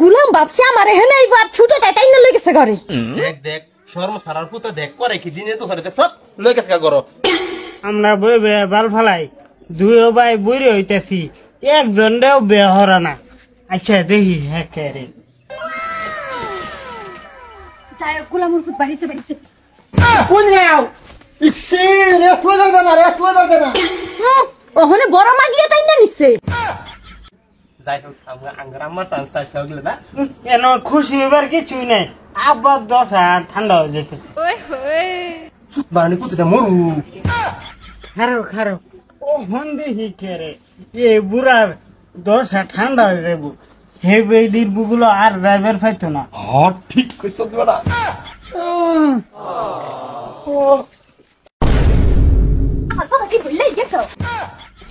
গুলাম বাপসি আমার এখানে এইবার ছুটোটা টাইনা লই গেছে ঘরে। দেখ দেখ শর্ম সারার পুতো দেখ করে কি দিনে তো ঘরে সব লই গেছে ঘর। আমরা বই বে বাল ফালাই দুইও ভাই বুড়ি হইতেছি একজনটাও বেহরা না। আচ্ছা দেখি হ্যাঁ কে রে যাই গুলামুর পুত বাড়িতে বাড়িতে কোন যাও ইসে রেসলে দাও না ওখানে বড় মাগিয়া টাইনা নিছে। যাই হোক আমরা আঙ্গার আমার চান্স পাইছে ওগুলো না এন খুশি হইবার কিছু নাই। আবার দশা ঠান্ডা হয়ে যেতেছে। সুত বানি কুতটা মরু খারো ও হন দেখি কে রে এ বুড়ার দশা ঠান্ডা হয়ে যাবো। হে বেডির বুগুলো আর ড্রাইভার পাইতো না। হ্যাঁ ঠিক কইছ তোরা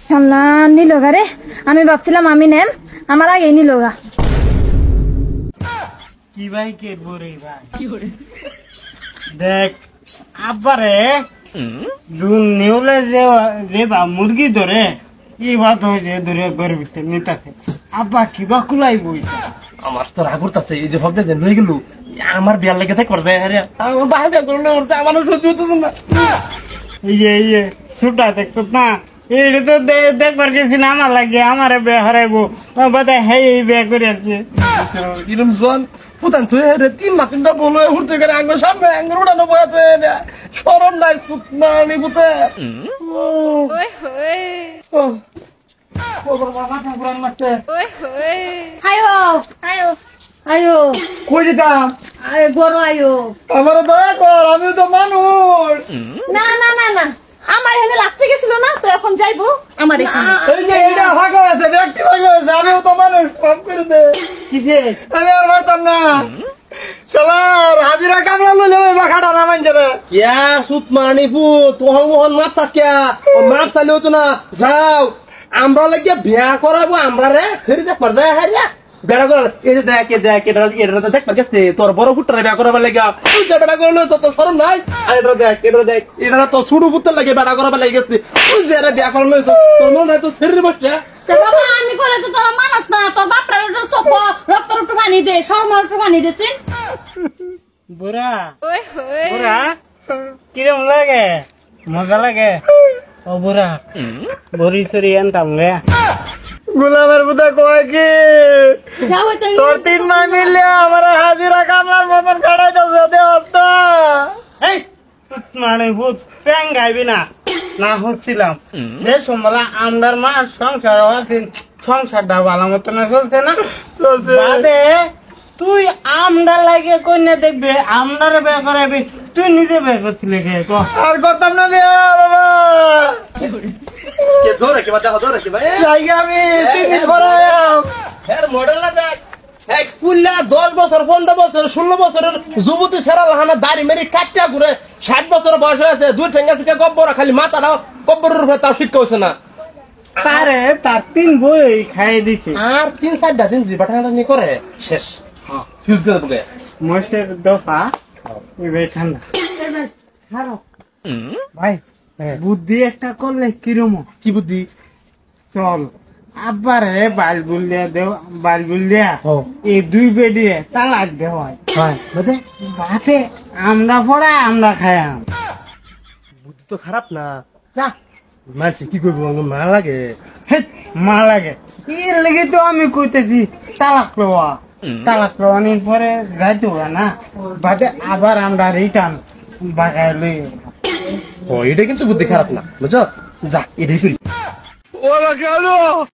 শালা নিলগা রে, আমি ভাবছিলাম আমি নেম, আমার আগে নিলগা। কি ভাই কে বুড়ি ভাই দেখ আবারে দুন নিউলে যে বা মুরগি ধরে কি বাত হয়েছে ধরে ঘরের ভিতরে নিতাছে আব্বা কিবা কুলাই বই। আমার তো রাগ করতেছে এই যে ভাবতে দেন লই গেল আমার বিয়ার লেগে থাক করে যায় আরে আমার ভাই বিয়া করলে মরছে আমার সহ্য হতেছে না। ইয়ে ছুটা দেখতো না এটা তো দেখবার গেছি না আমার লাগে আমার বে হারাইবো বাদা হে বে করে আছে ইরম জন পুতান তুই রে 3 মাস তিনটা বলো উঠতে করে আঙ্গুর সামনে আঙ্গুর উড়ানো বয়া তুই শরম নাই সুত মানি পুতে ওই হই ওর বাবা ঠাকুরান মারতে আয়ো আয়ো আয়ো কই যেতাম আয় বড় আয়ো আমার দয়া কর আমি তো মানুষ না না না না আমার এখানে লাস্টে গেছিল না তো এখন যাইবো আমার এখানে। এই যে এটা ভাগ হয়েছে ব্যক্তি ভাগ হয়েছে আমিও তো মানুষ কম করে দে কি যে আমি আর মারতাম না শালার হাজিরা কামলা লইলে ওই বাখাটা না মানছে রে ইয়া সুত মানি পু তোহন মোহন মাছ কিয়া ও মাছ চালিও তো না যাও আমরা লাগে বিয়া করাবো আমরা রে ফেরি দেখ মার যায় হারিয়া বেড়া করা এই যে দেখ এটা দেখ পার গেছে তোর বড় ফুটরে বিয়া করাবার লাগে তুই যে বেড়া করলো তো তোর শরম নাই আর এটা দেখ এটা তো ছোট ফুটতে লাগে বেড়া করাবার লাগে গেছে তুই যে বিয়া করলো তোর মন নাই তো শরীর বসে বাবা আমি করে তো তোর মানস না তোর বাপরা চপ রক্ত রক্ত পানি দে শর্মা রক্ত পানি দেছিস বুড়া বুড়া কিরম লাগে মজা লাগে ও বুড়া বড়ি সরি আনতাম গে গোলামের বুদা কয় কি তোর 3 মাস মিলে আমার হাজিরা কামলার মতন খাড়াই যাচ্ছে দেওয়াস্তা এই মানে ভূত প্যাং গাইবি না না হচ্ছিলাম যে সম্বলা আমরার মা সংসার আছেন সংসারটা ভালো মতন চলছে না চলছে বাদে তুই আমরা লাগে কন্যা দেখবে আমরারে বে করাবি তুই নিজে বে করছিলি কে আর করতাম না দিয়া বাবা কে ধরে কি ধরে কি ভাই জায়গা আমি 3 দিন পরে এর মডেল না দেখ এক স্কুললা 10 বছর 15 বছর 16 বছরের যুবতী সেরা লাহানা দাড়ি মেরি কাটটা ঘুরে 60 বছর বয়স হয়েছে দুই ঠেঙ্গা থেকে গব্বরা খালি মাথাটা গব্বরের উপরে তাও শিক্ষা হচ্ছে না তারে তার 3 বই খাই দিছে আর 3-4টা দিন জিবাটাটা নি করে শেষ হ্যাঁ ফিউজ করে দেবে মশের দফা এই ঠান্ডা খারাপ ভাই বুদ্ধি একটা করলে কিরম কি বুদ্ধি চল আব্বারে বালবুল দিয়া দেও বালবুল দিয়া এই 2 বেডিয়ে তালাক দেওয়া হ্যাঁ বুঝে বাতে আমরা পড়া আমরা খায়াম বুদ্ধি তো খারাপ না যা মানছি কি করবো মা লাগে হেৎ মা লাগে এর লেগে তো আমি কইতেছি তালাক লওয়ানির পরে যাইতে হবে না বাদে আবার আমরা রিটার্ন বাগায় লই ও এটা কিন্তু বুদ্ধি খারাপ না বুঝছো যা এটাই করি ও কেন